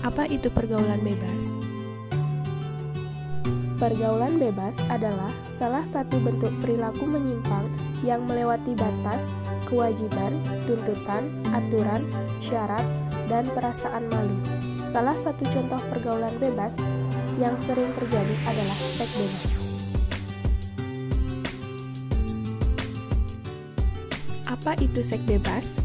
Apa itu pergaulan bebas? Pergaulan bebas adalah salah satu bentuk perilaku menyimpang yang melewati batas, kewajiban, tuntutan, aturan, syarat, dan perasaan malu. Salah satu contoh pergaulan bebas yang sering terjadi adalah seks bebas. Apa itu seks bebas?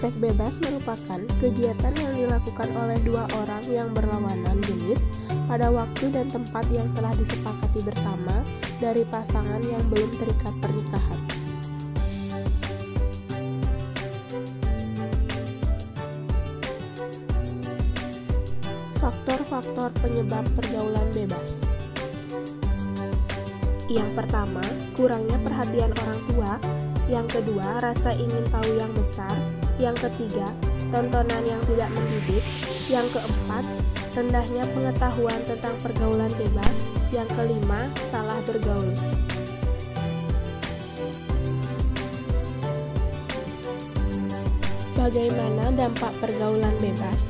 Seks bebas merupakan kegiatan yang dilakukan oleh dua orang yang berlawanan jenis pada waktu dan tempat yang telah disepakati bersama dari pasangan yang belum terikat pernikahan. Faktor-faktor penyebab pergaulan bebas. Yang pertama, kurangnya perhatian orang tua. Yang kedua, rasa ingin tahu yang besar. Yang ketiga, tontonan yang tidak mendidik. Yang keempat, rendahnya pengetahuan tentang pergaulan bebas. Yang kelima, salah bergaul. Bagaimana dampak pergaulan bebas?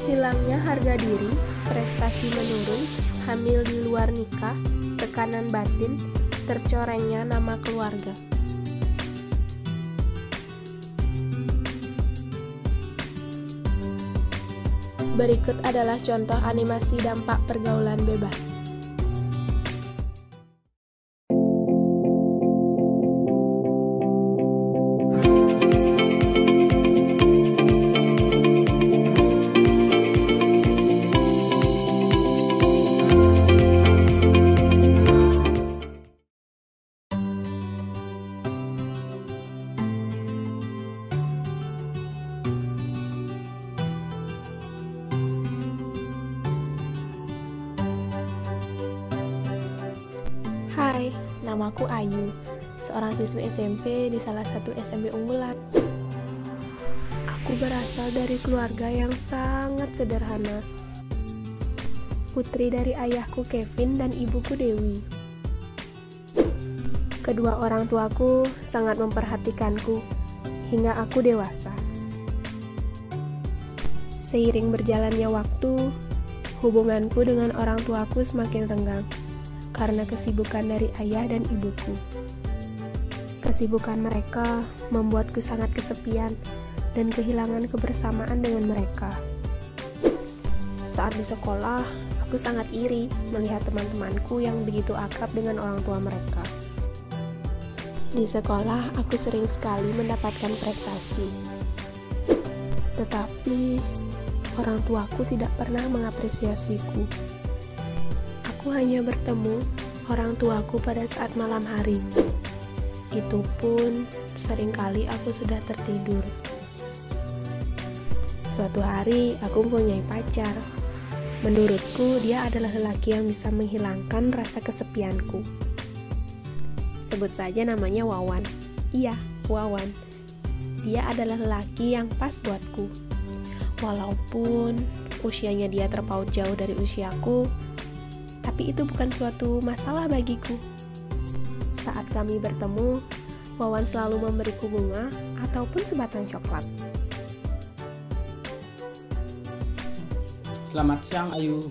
Hilangnya harga diri, prestasi menurun, hamil di luar nikah, tekanan batin, tercorengnya nama keluarga. Berikut adalah contoh animasi dampak pergaulan bebas. Hai, namaku Ayu, seorang siswi SMP di salah satu SMP unggulan. Aku berasal dari keluarga yang sangat sederhana. Putri dari ayahku Kevin dan ibuku Dewi. Kedua orang tuaku sangat memperhatikanku hingga aku dewasa. Seiring berjalannya waktu, hubunganku dengan orang tuaku semakin renggang karena kesibukan dari ayah dan ibuku. Kesibukan mereka membuatku sangat kesepian dan kehilangan kebersamaan dengan mereka. Saat di sekolah, aku sangat iri melihat teman-temanku yang begitu akrab dengan orang tua mereka. Di sekolah, aku sering sekali mendapatkan prestasi. Tetapi, orang tuaku tidak pernah mengapresiasiku. Aku hanya bertemu orang tuaku pada saat malam hari. Itu pun seringkali aku sudah tertidur. Suatu hari aku mempunyai pacar. Menurutku dia adalah lelaki yang bisa menghilangkan rasa kesepianku. Sebut saja namanya Wawan. Iya, Wawan. Dia adalah lelaki yang pas buatku. Walaupun usianya dia terpaut jauh dari usiaku, tapi itu bukan suatu masalah bagiku. Saat kami bertemu, Wawan selalu memberiku bunga ataupun sebatang coklat. Selamat siang, Ayu.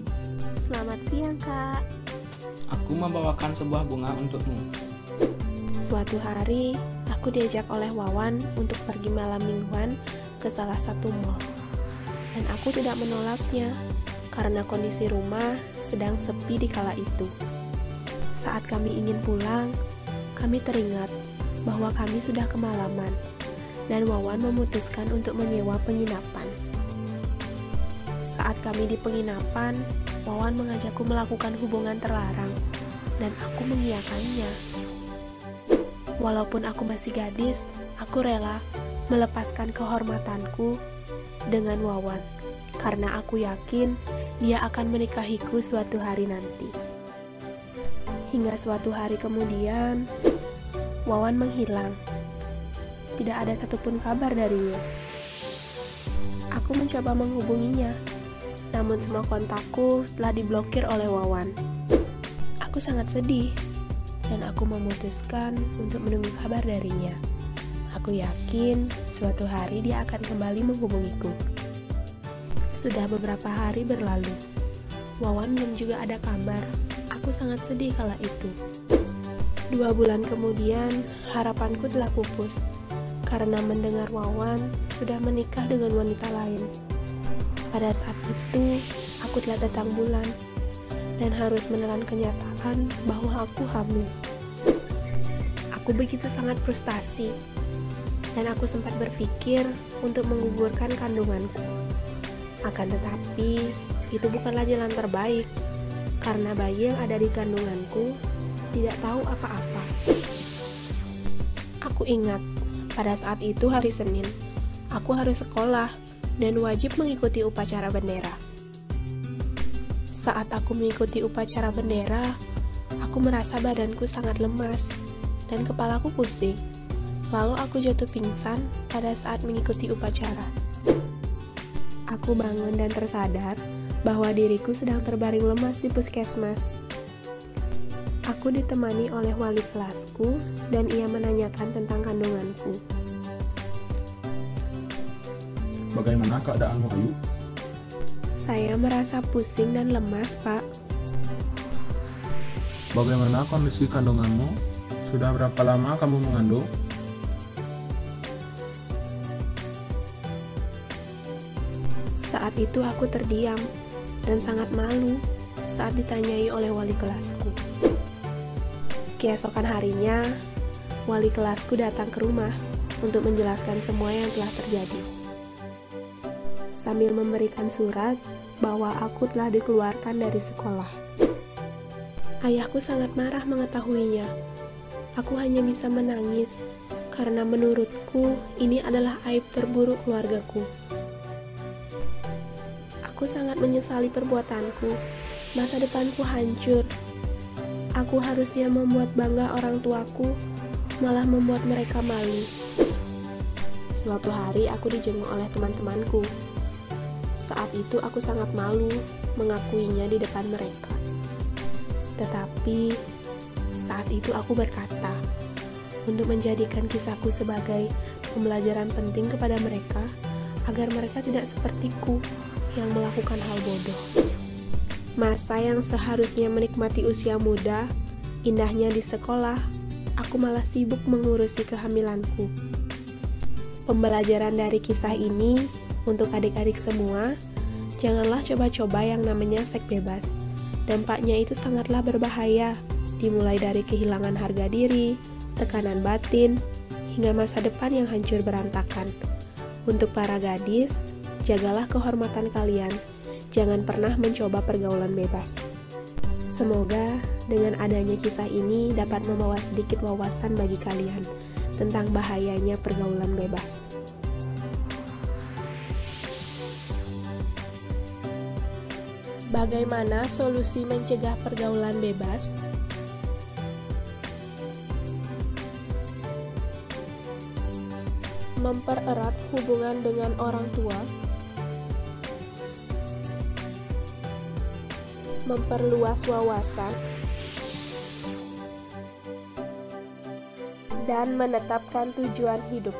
Selamat siang, Kak. Aku membawakan sebuah bunga untukmu. Suatu hari, aku diajak oleh Wawan untuk pergi malam mingguan ke salah satu mall. Dan aku tidak menolaknya, karena kondisi rumah sedang sepi di kala itu. Saat kami ingin pulang, kami teringat bahwa kami sudah kemalaman, dan Wawan memutuskan untuk menyewa penginapan. Saat kami di penginapan, Wawan mengajakku melakukan hubungan terlarang, dan aku mengiyakannya. Walaupun aku masih gadis, aku rela melepaskan kehormatanku dengan Wawan, karena aku yakin dia akan menikahiku suatu hari nanti. Hingga suatu hari kemudian, Wawan menghilang. Tidak ada satupun kabar darinya. Aku mencoba menghubunginya, namun semua kontakku telah diblokir oleh Wawan. Aku sangat sedih, dan aku memutuskan untuk menunggu kabar darinya. Aku yakin suatu hari dia akan kembali menghubungiku. Sudah beberapa hari berlalu. Wawan belum juga ada kabar. Aku sangat sedih kala itu. 2 bulan kemudian, harapanku telah pupus karena mendengar Wawan sudah menikah dengan wanita lain. Pada saat itu, aku telah datang bulan dan harus menelan kenyataan bahwa aku hamil. Aku begitu sangat frustasi, dan aku sempat berpikir untuk menggugurkan kandunganku. Akan tetapi, itu bukanlah jalan terbaik, karena bayi yang ada di kandunganku tidak tahu apa-apa. Aku ingat, pada saat itu hari Senin, aku harus sekolah dan wajib mengikuti upacara bendera. Saat aku mengikuti upacara bendera, aku merasa badanku sangat lemas dan kepalaku pusing. Lalu aku jatuh pingsan pada saat mengikuti upacara. Aku bangun dan tersadar bahwa diriku sedang terbaring lemas di puskesmas. Aku ditemani oleh wali kelasku dan ia menanyakan tentang kandunganku. Bagaimana keadaanmu, Ayu? Saya merasa pusing dan lemas, Pak. Bagaimana kondisi kandunganmu? Sudah berapa lama kamu mengandung? Saat itu aku terdiam dan sangat malu saat ditanyai oleh wali kelasku. Keesokan harinya, wali kelasku datang ke rumah untuk menjelaskan semua yang telah terjadi. Sambil memberikan surat bahwa aku telah dikeluarkan dari sekolah. Ayahku sangat marah mengetahuinya. Aku hanya bisa menangis karena menurutku ini adalah aib terburuk keluargaku. Aku sangat menyesali perbuatanku. Masa depanku hancur. Aku harusnya membuat bangga orang tuaku, malah membuat mereka malu. Suatu hari aku dijenguk oleh teman-temanku. Saat itu aku sangat malu mengakuinya di depan mereka. Tetapi saat itu aku berkata, untuk menjadikan kisahku sebagai pembelajaran penting kepada mereka, agar mereka tidak sepertiku yang melakukan hal bodoh. Masa yang seharusnya menikmati usia muda, indahnya di sekolah, aku malah sibuk mengurusi kehamilanku. Pembelajaran dari kisah ini, untuk adik-adik semua, janganlah coba-coba yang namanya seks bebas. Dampaknya itu sangatlah berbahaya, dimulai dari kehilangan harga diri, tekanan batin, hingga masa depan yang hancur berantakan. Untuk para gadis, jagalah kehormatan kalian. Jangan pernah mencoba pergaulan bebas. Semoga dengan adanya kisah ini dapat membawa sedikit wawasan bagi kalian tentang bahayanya pergaulan bebas. Bagaimana solusi mencegah pergaulan bebas? Mempererat hubungan dengan orang tua, memperluas wawasan, dan menetapkan tujuan hidup.